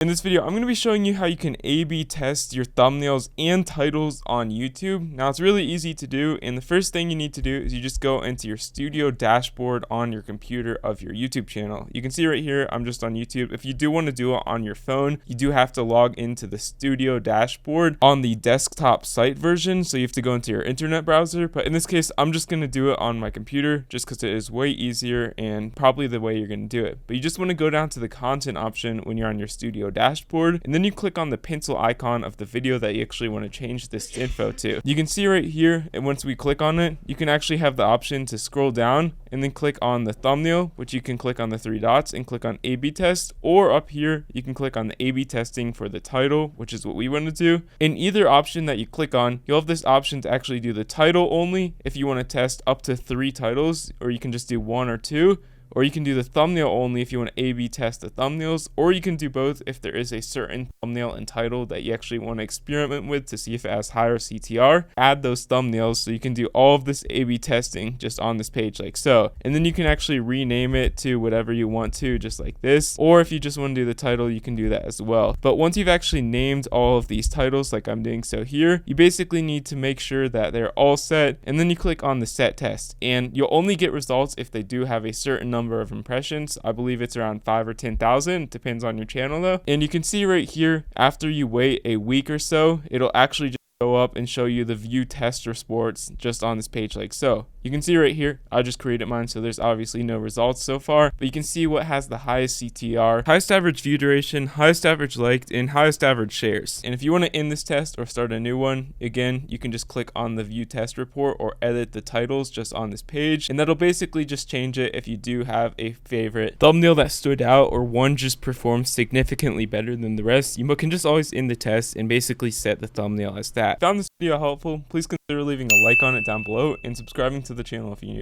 In this video, I'm going to be showing you how you can A/B test your thumbnails and titles on YouTube. Now, it's really easy to do, and the first thing you need to do is you just go into your studio dashboard on your computer of your YouTube channel. You can see right here, I'm just on YouTube. If you do want to do it on your phone, you do have to log into the studio dashboard on the desktop site version, so you have to go into your internet browser. But in this case, I'm just going to do it on my computer just because it is way easier and probably the way you're going to do it. But you just want to go down to the content option when you're on your studio dashboard, and then you click on the pencil icon of the video that you actually want to change this info to. You can see right here, and once we click on it, you can actually have the option to scroll down and then click on the thumbnail, which you can click on the three dots and click on A/B test, or up here you can click on the A/B testing for the title, which is what we want to do. In either option that you click on, you'll have this option to actually do the title only if you want to test up to 3 titles, or you can just do 1 or 2. Or you can do the thumbnail only if you want to A/B test the thumbnails, or you can do both if there is a certain thumbnail and title that you actually want to experiment with to see if it has higher CTR. Add those thumbnails so you can do all of this A/B testing just on this page like so. And then you can actually rename it to whatever you want to, just like this. Or if you just want to do the title, you can do that as well. But once you've actually named all of these titles like I'm doing so here, you basically need to make sure that they're all set, and then you click on the set test. And you'll only get results if they do have a certain number of impressions. I believe it's around 5 or 10,000, depends on your channel though. And you can see right here, after you wait a week or so, it'll actually just go up and show you the view test reports just on this page like so. You can see right here, I just created mine, so there's obviously no results so far, but you can see what has the highest CTR, highest average view duration, highest average liked, and highest average shares. And if you want to end this test or start a new one, again, you can just click on the view test report or edit the titles just on this page, and that'll basically just change it if you do have a favorite thumbnail that stood out or one just performed significantly better than the rest. You can just always end the test and basically set the thumbnail as that. If you found this video helpful, please consider leaving a like on it down below and subscribing to the channel if you're new.